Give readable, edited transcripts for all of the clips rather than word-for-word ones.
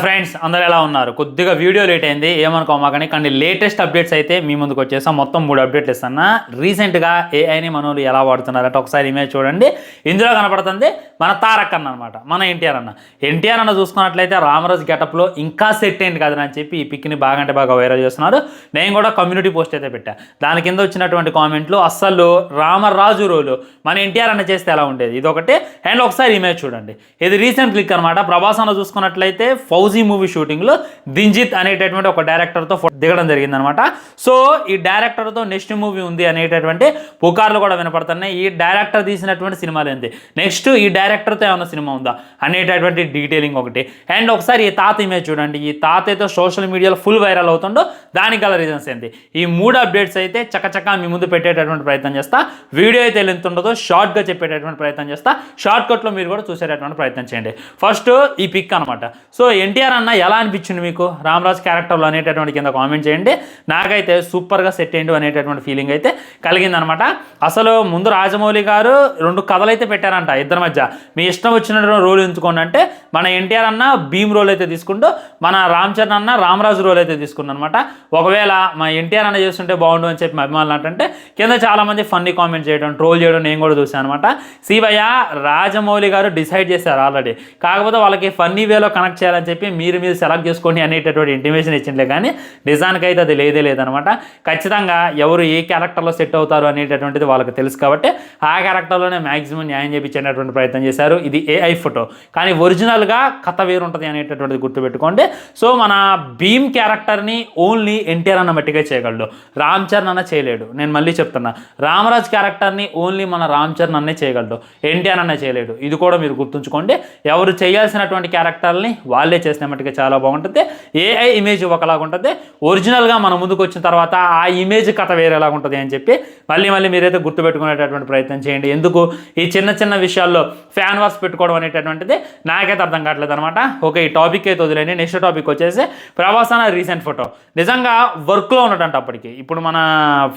Friends అందరూ ఎలా ఉన్నారు? కొద్దిగా వీడియో లేట్ అయింది, ఏమనుకోమాకని. కానీ లేటెస్ట్ అప్డేట్స్ అయితే మీ ముందుకు వచ్చేసాం. మొత్తం 3 అప్డేట్లు ఇస్తున్నా. రీసెంట్గా ఏఐని మనోళ్ళు ఎలా వాడుతున్నారంటే ఒకసారి ఇమేజ్ చూడండి. ఇందులో కనపడుతుంది మన తారక్ అన్న అనమాట, మన ఎన్టీఆర్ అన్న చూసుకున్నట్లయితే రామరాజు గెటప్లో ఇంకా సెట్ అయింది కదా అని చెప్పి ఈ పిక్ని బాగా అంటే బాగా వైరల్ చేస్తున్నారు. నేను కూడా కమ్యూనిటీ పోస్ట్ అయితే పెట్టా. దాని కింద వచ్చినటువంటి కామెంట్లు అస్సలు రామరాజు రోలు మన ఎన్టీఆర్ అన్న చేస్తే ఎలా ఉండేది, ఇదొకటి. అండ్ ఒకసారి ఇమేజ్ చూడండి, ఇది రీసెంట్ క్లిక్ అనమాట. ప్రభాస్ అన్న చూసుకున్నట్లయితే ఫౌజీ మూవీ షూటింగ్లో దింజిత్ అనేటటువంటి ఒక డైరెక్టర్తో దిగడం జరిగిందనమాట. సో ఈ డైరెక్టర్తో నెక్స్ట్ మూవీ ఉంది అనేటటువంటి పుకార్లు కూడా వినపడుతున్నాయి. ఈ డైరెక్టర్ తీసినటువంటి సినిమాలు ఏంటి, నెక్స్ట్ ఈ డైరెక్టర్తో ఏమైనా సినిమా ఉందా అనేటటువంటి డీటెయిలింగ్ ఒకటి. అండ్ ఒకసారి ఈ తాత ఇమేజ్ చూడండి. ఈ తాత అయితే సోషల్ మీడియాలో ఫుల్ వైరల్ అవుతుండో దానికి గల రీజన్స్ ఏంటి. ఈ 3 అప్డేట్స్ అయితే చక్కచక్క మీ ముందు పెట్టేటటువంటి ప్రయత్నం చేస్తా. వీడియో అయితే ఎంత ఉండదో షార్ట్గా చెప్పేటటువంటి ప్రయత్నం చేస్తా. షార్ట్ కట్లో మీరు కూడా చూసేటటువంటి ప్రయత్నం చేయండి. ఫస్ట్ ఈ పిక్ అనమాట. సో ఎన్టీఆర్ అన్న ఎలా అనిపించింది మీకు రామరాజ్ క్యారెక్టర్లో అనేటటువంటి కింద కామెంట్ చేయండి. నాకైతే సూపర్గా సెట్ అయ్యిండు అనేటటువంటి ఫీలింగ్ అయితే కలిగిందనమాట. అసలు ముందు రాజమౌళి గారు 2 కథలు అయితే పెట్టారంట ఇద్దరి మధ్య. మీ ఇష్టం వచ్చినటువంటి రోల్ ఎంచుకోండి అంటే మన ఎన్టీఆర్ అన్న భీమ్ రోల్ అయితే తీసుకుంటూ మన రామ్ చరణ్ అన్న రామరాజు రోల్ అయితే తీసుకున్నాను అనమాట. ఒకవేళ మా ఎన్టీఆర్ అన్న చేస్తుంటే బాగుండు అని చెప్పి మా అభిమానులు అంటే కింద చాలామంది ఫన్నీ కామెంట్ చేయడం, ట్రోల్ చేయడం నేను కూడా చూశాను అనమాట. శివయ్య రాజమౌళి గారు డిసైడ్ చేశారు ఆల్రెడీ, కాకపోతే వాళ్ళకి ఫన్నీ వేలో కనెక్ట్ చేయాలని చెప్పి మీరు సెలెక్ట్ చేసుకోండి అనేటటువంటి ఇంటిమేషన్ ఇచ్చిండే, కానీ నిజానికైతే అది లేదనమాట. ఖచ్చితంగా ఎవరు ఏ క్యారెక్టర్లో సెట్ అవుతారు అనేటటువంటిది వాళ్ళకి తెలుసు కాబట్టి ఆ క్యారెక్టర్లోనే మ్యాక్సిమం న్యాయం చేయించేటటువంటి ప్రయత్నం చేశారు. ఇది ఏఐ ఫోటో, కానీ ఒరిజినల్గా కథ వేరు ఉంటుంది అనేటటువంటిది గుర్తుపెట్టుకోండి. సో మన భీమ్ క్యారెక్టర్ని ఓన్లీ ఎన్టీఆర్ అన్న మట్టిగా చేయగలడు, రామ్ చరణ్ అన్న చేయలేడు. నేను మళ్ళీ చెప్తున్నా, రామరాజ్ క్యారెక్టర్ని ఓన్లీ మన రామ్ చరణ్ అన్నే చేయగలడు, ఎన్టీఆర్ అన్న చేయలేడు. ఇది కూడా మీరు గుర్తుంచుకోండి. ఎవరు చేయాల్సినటువంటి క్యారెక్టర్ని వాళ్ళే చేసిన మట్టుగా చాలా బాగుంటుంది. ఏఐ ఇమేజ్ ఒకలాగా ఉంటుంది, ఒరిజినల్గా మన ముందుకు వచ్చిన తర్వాత ఆ ఇమేజ్ కథ వేరేలాగా ఉంటుంది అని చెప్పి మళ్ళీ మీరైతే గుర్తుపెట్టుకునేటటువంటి ప్రయత్నం చేయండి. ఎందుకు ఈ చిన్న విషయాల్లో ఫ్యాన్ వార్స్ పెట్టుకోవడం అనేటటువంటిది నాకైతే అర్థం కావట్లేదు అనమాట. ఓకే, ఈ టాపిక్ అయితే వదిలేండి. నెక్స్ట్ టాపిక్ వచ్చేసి ప్రభాస్ అన్న రీసెంట్ ఫోటో. నిజంగా వర్క్లో ఉన్నట్టంట అప్పటికి. ఇప్పుడు మన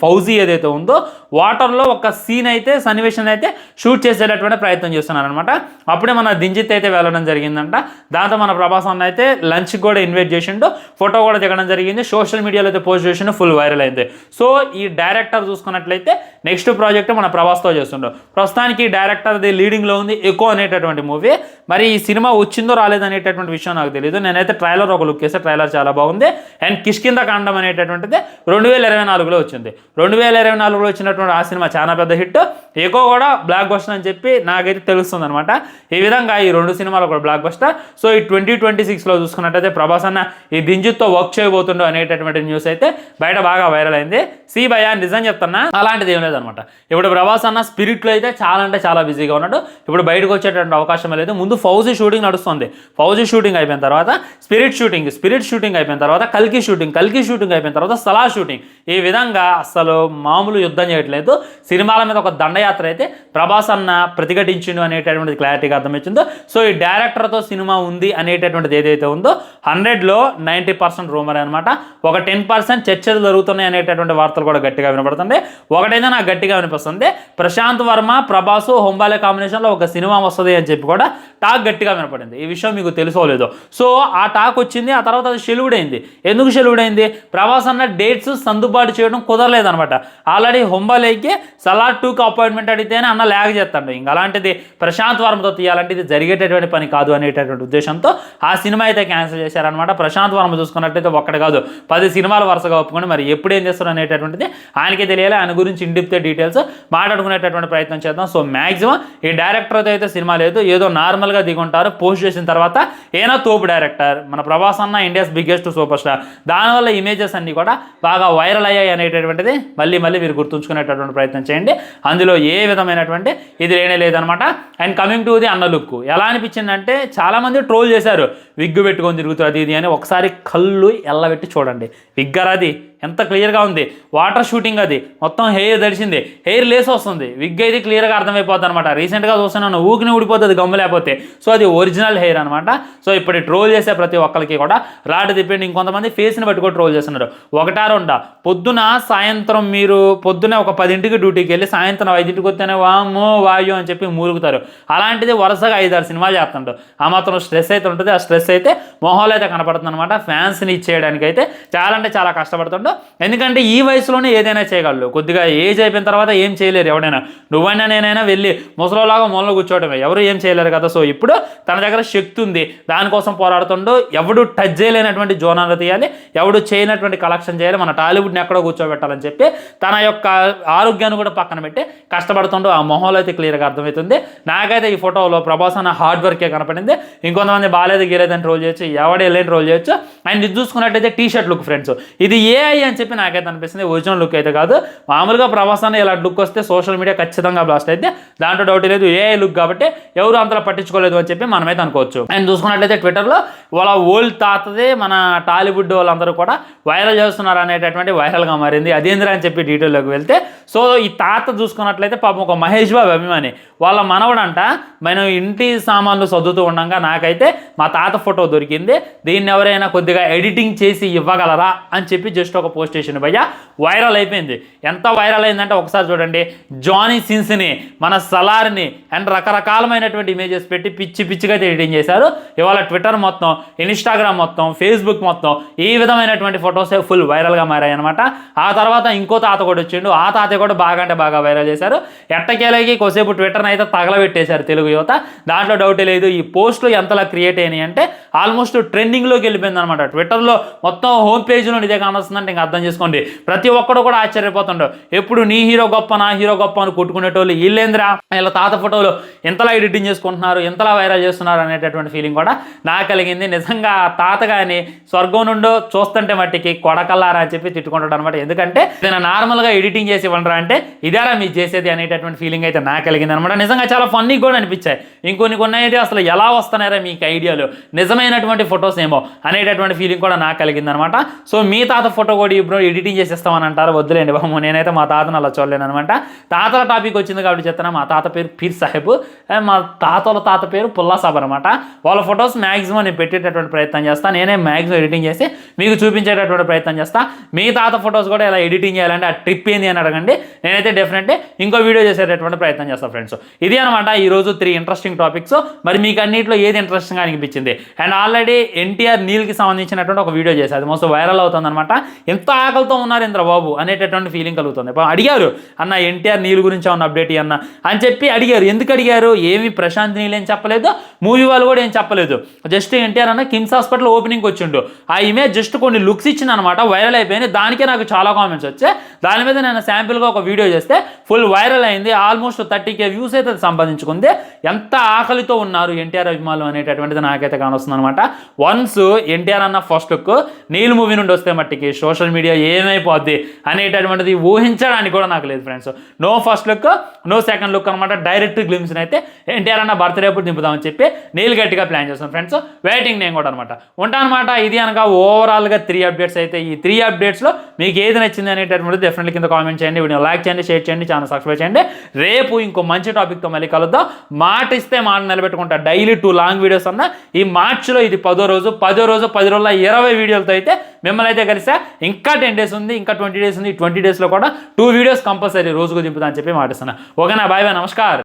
ఫౌజీ ఏదైతే ఉందో వాటర్లో ఒక సీన్ అయితే సన్నివేశం అయితే షూట్ చేసేటటువంటి ప్రయత్నం చేస్తున్నారు అనమాట. అప్పుడే మన దింజిత్ అయితే వెళ్ళడం జరిగిందంట. దాంతో మన ప్రభాస్ అన్న అయితే లంచ్కి కూడా ఇన్వైట్ చేసిండు, ఫోటో కూడా దిగడం జరిగింది. సోషల్ మీడియాలో అయితే పోస్ట్ చేసిండు, ఫుల్ వైరల్ అయింది. సో ఈ డైరెక్టర్ చూసుకున్నట్లయితే నెక్స్ట్ ప్రాజెక్ట్ మన ప్రభాస్తో చేస్తుండో. ప్రస్తుతానికి డైరెక్టర్ది లీడింగ్లో ఉంది ఎకో అనేటటువంటి మూవీ. మరి ఈ సినిమా వచ్చిందో రాలేదు అనేటటువంటి విషయం నాకు తెలియదు. నేనైతే ట్రైలర్ ఒక లుక్ వేస్తే ట్రైలర్ చాలా బాగుంది. అండ్ కిష్కింద కాండం అనేటటువంటిది 2024లో వచ్చింది. 2024లో వచ్చినటువంటి ఆ సినిమా చాలా పెద్ద హిట్. ఎకో కూడా బ్లాక్ బస్టర్ అని చెప్పి నాకైతే తెలుస్తుంది అనమాట. ఈ విధంగా ఈ 2 సినిమాలు కూడా బ్లాక్ బస్టర్. సో ఈ 2026లో చూసుకున్నట్టయితే ప్రభాస్ అన్న ఈ దింజిత్తో వర్క్ చేయబోతుండో అనేటటువంటి న్యూస్ అయితే బయట బాగా వైరల్ అయింది. భయ్యా నిజం చెప్తున్నా, అలాంటిది ఏం లేదనమాట. ఇప్పుడు ప్రభాస్ అన్న స్పిరిట్లో అయితే చాలా అంటే చాలా బిజీగా ఉన్నాడు. ఇప్పుడు బయటకు వచ్చేటువంటి అవకాశం లేదు. ముందు ఫౌజీ షూటింగ్ నడుస్తుంది. ఫౌజీ షూటింగ్ అయిపోయిన తర్వాత స్పిరిట్ షూటింగ్ అయిపోయిన తర్వాత కల్కి షూటింగ్ అయిపోయిన తర్వాత సలా షూటింగ్. ఈ విధంగా అసలు మామూలు యుద్ధం చేయట్లేదు. సినిమాల మీద ఒక దండయాత్ర అయితే ప్రభాస్ అన్న ప్రతిఘటించిండు అనేటటువంటిది క్లారిటీగా అర్థమవుతుందో. సో ఈ డైరెక్టర్తో సినిమా ఉంది అనేటటువంటిది ఏదైతే ఉందో 100లో 90% రూమర్ అనమాట. ఒక 10% చర్చలు జరుగుతున్నాయి అనేటటువంటి వార్తలు కూడా గట్టిగా వినపడుతుంది. ఒకటైతే నాకు గట్టిగా వినిపిస్తుంది, ప్రశాంత్ వర్మ ప్రభాస్ హొంబాలే కాంబినేషన్లో ఒక సినిమా వస్తుంది అని చెప్పి కూడా టాక్ గట్టిగా వినపడింది. ఈ విషయం మీకు తెలుసోలేదో. సో ఆ టాక్ వచ్చింది, ఆ తర్వాత అది షెల్యూడ్. ఎందుకు షెల్యూడ్ అయింది? ప్రభాస్ అన్న డేట్స్ సర్దుబాటు చేయడం కుదరలేదనమాట. ఆల్రెడీ హొంబాలేకి సలార్ 2కి అపాయింట్మెంట్ అడిగితేనే అన్న ల్యాగ్ చేస్తాడు. ఇంకా అలాంటిది ప్రశాంత్ వర్మతో తీయాలంటే ఇది జరిగేటటువంటి పని కాదు అనేటటువంటి ఉద్దేశంతో ఆ సినిమా అయితే క్యాన్సిల్ చేశారనమాట. ప్రశాంత్ వర్మ చూసుకున్నట్టయితే ఒక్కటి కాదు 10 సినిమాలు వరుసగా ఒప్పుకొని మరి ఎప్పుడు ఏం చేస్తారు అనేటటువంటిది ఆయనకే తెలియాలి. ఆయన గురించి ఇండిప్తే డీటెయిల్స్ మాట్లాడుకునేటటువంటి ప్రయత్నం చేద్దాం. సో మ్యాక్సిమం ఈ డైరెక్టర్తో అయితే సినిమా లేదు, ఏదో నార్మల్గా దిగుంటారు. పోస్ట్ చేసిన తర్వాత ఏనా తోపు డైరెక్టర్ మన ప్రభాస్ అన్న ఇండియాస్ బిగ్గెస్ట్ సూపర్ స్టార్. దానివల్ల ఇమేజెస్ అన్నీ కూడా బాగా వైరల్ అయ్యాయి అనేటటువంటిది మళ్ళీ మీరు గుర్తుంచుకునేటటువంటి ప్రయత్నం చేయండి. అందులో ఏ విధమైనటువంటి ఇది లేదనమాట. అండ్ కమింగ్ టు ది అన్న లుక్ ఎలా అనిపించిందంటే చాలామంది ట్రోల్ చేశారు, విగ్గు పెట్టుకొని తిరుగుతుంది అది ఇది అని. ఒకసారి కళ్ళు ఎల్లబెట్టి చూడండి, విగ్గరాది ఎంత క్లియర్గా ఉంది. వాటర్ షూటింగ్ అది మొత్తం హెయిర్ దడిచింది, హెయిర్ లేస్ వస్తుంది, విగ్ అయితే క్లియర్గా అర్థమైపోతుంది అనమాట. రీసెంట్గా చూస్తున్నాను ఊకిని ఊడిపోతుంది గమ్ము లేకపోతే. సో అది ఒరిజినల్ హెయిర్ అనమాట. సో ఇప్పుడు ట్రోల్ చేసే ప్రతి ఒక్కరికి కూడా రాడ్ తిప్పండి. ఇంకొంతమంది ఫేస్ని బట్టి కూడా ట్రోల్ చేస్తున్నారు. ఒకటా రెండా పొద్దున సాయంత్రం మీరు పొద్దున ఒక 10ంటికి డ్యూటీకి వెళ్ళి సాయంత్రం 5ంటికి వస్తేనే వామో వాయు అని చెప్పి మూలుగుతారు. అలాంటిది వరుసగా 5-6 సినిమాలు చేస్తుంటారు. ఆ మాత్రం స్ట్రెస్ అయితే ఉంటుంది. ఆ స్ట్రెస్ అయితే మొహాలు అయితే కనపడుతుంది అనమాట. ఫ్యాన్స్ని ఇచ్చేయడానికి అయితే చాలా అంటే చాలా కష్టపడుతుండో. ఎందుకంటే ఈ వయసులోనే ఏదైనా చేయగలరు. కొద్దిగా ఏజ్ అయిపోయిన తర్వాత ఏం చేయలేరు ఎవడైనా. నువ్వైనా నేనైనా వెళ్ళి ముసలోలాగా మూలలో కూర్చోవడమే, ఎవరు ఏం చేయలేరు కదా. సో ఇప్పుడు తన దగ్గర శక్తి ఉంది, దానికోసం పోరాడుతుండో. ఎవడు టచ్ చేయలేనటువంటి జోనర్లు తీయాలి, ఎవడు చేయనటువంటి కలెక్షన్ చేయాలి, మన టాలీవుడ్ని ఎక్కడో కూర్చోబెట్టాలని చెప్పి తన యొక్క ఆరోగ్యాన్ని కూడా పక్కన పెట్టి కష్టపడుతుండో. ఆ మొహంలో అయితే క్లియర్గా అర్థమవుతుంది. నాకైతే ఈ ఫోటోలో ప్రభాస్ అన్న హార్డ్ వర్కే కనపడింది. ఇంకొంతమంది బాగాలేదు గీలేదని ట్రోల్ చేయొచ్చు, ఎవడే వెళ్ళని ట్రోల్ చేయొచ్చు. అండ్ ఇది చూసుకున్నట్టయితే టీ షర్ట్ లుక్ ఫ్రెండ్స్, ఇది ఏఐ అని చెప్పి నాకైతే అనిపిస్తుంది. ఒరిజినల్ లుక్ అయితే కాదు. మామూలుగా ప్రభాస్ అన్న ఇలా లుక్ వస్తే సోషల్ మీడియా ఖచ్చితంగా బ్లాస్ట్ అయితే, దాంట్లో డౌట్ లేదు. ఏఐ లుక్ కాబట్టి ఎవరు అంతలా పట్టించుకోలేదు అని చెప్పి మనమైతే అనుకోవచ్చు. అండ్ చూసుకున్నట్లయితే ట్విట్టర్లో వాళ్ళ ఓల్డ్ తాతదే మన టాలీవుడ్ వాళ్ళందరూ కూడా వైరల్ చేస్తున్నారు అనేటటువంటి వైరల్గా మారింది. అదేంద్రా అని చెప్పి డీటెయిల్లోకి వెళ్తే, సో ఈ తాత చూసుకున్నట్లయితే పాపం ఒక మహేష్ బాబు అభిమాని, వాళ్ళ మనవడంట. మనం ఇంటి సామాన్లు చదువుతూ ఉండగా నాకైతే మా తాత ఫోటో దొరికింది, దీన్ని ఎవరైనా కొద్దిగా ఎడిటింగ్ చేసి ఇవ్వగలరా అని చెప్పి జస్ట్ ఒక పోస్ట్ చేసిన భయ్య వైరల్ అయిపోయింది. ఎంత వైరల్ అయిందంటే ఒకసారి చూడండి. జానీ సిన్స్ని, మన సలార్ని అండ్ రకరకాలమైనటువంటి ఇమేజెస్ పెట్టి పిచ్చి పిచ్చిగా ఎడిటింగ్ చేశారు. ఇవాళ ట్విట్టర్ మొత్తం, ఇన్స్టాగ్రామ్ మొత్తం, ఫేస్బుక్ మొత్తం ఈ విధమైనటువంటి ఫొటోసే ఫుల్ వైరల్గా మారాయి అనమాట. ఆ తర్వాత ఇంకో తాత కూడా వచ్చిండు. ఆ తాత కూడా బాగా అంటే బాగా వైరల్ చేశారు. ఎట్టకేలకి కొద్దిసేపు ట్విట్టర్ని అయితే తగలబెట్టేశారు తెలుగు యువత. దాంట్లో డౌటే లేదు. ఈ పోస్టులు ఎంతలా క్రియేట్ అయినాయి అంటే ఆల్మోస్ట్ ట్రెండింగ్లోకి వెళ్ళిపోయింది అనమాట. ట్విట్టర్లో మొత్తం హోమ్ పేజ్లో ఇదే కానొస్తుందంటే ఇంకా అర్థం చేసుకోండి. ప్రతి ఒక్కడు కూడా ఆశ్చర్యపోతుండవు. ఎప్పుడు నీ హీరో గొప్ప, నా హీరో గొప్ప అని కొట్టుకునేటోళ్ళు వీళ్ళేంద్రా ఇలా తాత ఫోటోలు ఎంతలా ఎడిటింగ్ చేసుకుంటున్నారు, ఎంతలా వైరల్ చేస్తున్నారు అనేటటువంటి ఫీలింగ్ కూడా నాకు కలిగింది. నిజంగా ఆ తాత కానీ స్వర్గం నుండో చూస్తుంటే మట్టికి కొడకల్లారా అని చెప్పి తిట్టుకుంటాడు అనమాట. ఎందుకంటే నేను నార్మల్గా ఎడిటింగ్ చేసి ఇవ్వనరా అంటే ఇదేరా మీరు చేసేది అనేటటువంటి ఫీలింగ్ అయితే నాకు కలిగింది అనమాట. నిజంగా చాలా ఫన్నీ కూడా అనిపించాయి. ఇంకొన్ని అయితే అసలు ఎలా వస్తున్నారా మీకు ఐడియాలు, నిజమైనటువంటి ఫొటోస్ ఏమో అనేటటువంటి ఫీలింగ్ కూడా నాకు కలిగింది అనమాట. సో మీ తాత ఫోటో కూడా ఇప్పుడు ఎడిటింగ్ చేసేస్తామని అంటారు. వద్దులేండి బాబు, నేనైతే మా తాతను అలా చూడలేను అనమాట. తాతల టాపిక్ వచ్చింది కాబట్టి చెప్తాను. మా తాత పేరు పీర్ సాహెబ్, మా తాతల తాత పేరు పుల్లా సాబ్ అనమాట. వాళ్ళ ఫొటోస్ మ్యాక్సిమం నేను పెట్టేటటువంటి ప్రయత్నం చేస్తాను. నేనే మ్యాక్సిమం ఎడిటింగ్ చేసి మీకు చూపించేటటువంటి ప్రయత్నం చేస్తాను. మీ తాత ఫొటోస్ కూడా ఎలా ఎడిటింగ్ చేయాలంటే ఆ ట్రిప్ ఏంది అని అడగండి. నేనైతే డెఫినెట్లీ ఇంకో వీడియో చేసేటటువంటి ప్రయత్నం చేస్తాను ఫ్రెండ్స్. ఇది అనమాట ఈరోజు 3 ఇంట్రెస్టింగ్ టాపిక్స్. మరి మీకు అన్నింటిలో ఏది ఇంట్రెస్టింగ్గా అనిపించింది? అండ్ ఆల్రెడీ ఎన్టీఆర్ నీల్కి సంబంధించినటువంటి ఒక వీడియో చేశారు. అది మోస్ట్ వైరల్ అవుతుంది అనమాట. ఎంత ఆకలితో ఉన్నారు ఇంద్ర బాబు అనేటటువంటి ఫీలింగ్ కలుగుతుంది. అడిగారు అన్న ఎన్టీఆర్ నీల్ గురించి ఏమన్నా అప్డేట్ అన్న అని చెప్పి అడిగారు. ఎందుకు అడిగారు? ఏమి ప్రశాంత్ నీల్ ఏం చెప్పలేదు, మూవీ వాళ్ళు కూడా ఏం చెప్పలేదు. జస్ట్ ఎన్టీఆర్ అన్న కిమ్స్ హాస్పిటల్ ఓపెనింగ్ వచ్చిండు. ఆ ఇమేజ్ జస్ట్ కొన్ని లుక్స్ ఇచ్చింది అనమాట, వైరల్ అయిపోయింది. దానికే నాకు చాలా కామెంట్స్ వచ్చాయి. దాని మీద నేను శాంపిల్గా ఒక వీడియో చేస్తే ఫుల్ వైరల్ అయింది. ఆల్మోస్ట్ 30K వ్యూస్ అయితే సంపాదించుకుంది. ఎంత ఆకలితో ఉన్నారు ఎన్టీఆర్ అభిమానులు అనేటటువంటిది నాకైతే కానొస్తుంది అనమాట. వన్స్ ఎన్టీఆర్ అన్న ఫస్ట్ లుక్ నీల్ మూవీ నుండి వస్తే మట్టికి సోషల్ మీడియా ఏమైపోద్ది అనేటటువంటిది ఊహించడానికి కూడా నాకు లేదు friends. No first look, no second look అనమాట. డైరెక్ట్ గ్లిమ్స్ని అయితే ఎన్టీఆర్ అన్న బర్త్డే అప్పుడు దింపుదామని చెప్పి నీల్ గట్టిగా ప్లాన్ చేస్తాను ఫ్రెండ్స్. వెయిటింగ్ నేను కూడా అనమాట ఉంటానమాట. ఇది అనగా ఓవరాల్గా 3 అప్డేట్స్ అయితే. ఈ 3 అప్డేట్స్లో మీకు ఏది నచ్చింది అనేటటువంటిది డెఫినెట్లీ కింద కామెంట్ చేయండి. వీడియో లైక్ చేయండి, షేర్ చేయండి, ఛానల్ సబ్స్క్రైబ్ చేయండి. రేపు ఇంకో మంచి టాపిక్తో మళ్ళీ కలుద్దాం. మాట ఇస్తే మాట నిలబెట్టుకుంటా. డైలీ 2 లాంగ్ వీడియోస్ అన్న. ఈ మార్చ్లో ఇది 10వ రోజు. 10వ రోజు 10 రోజుల 20 వీడియోలతో అయితే మిమ్మల్ని అయితే కలిసా. ఇంకా 10 డేస్ ఉంది, ఇంకా 20 డేస్ ఉంది. ఈ 20 డేస్లో కూడా 2 వీడియోస్ కంపల్సరీ రోజుకు దింపుతా అని చెప్పి మాటిస్తున్నా. ఓకేనా? బాయ్ బాయ్, నమస్కారం.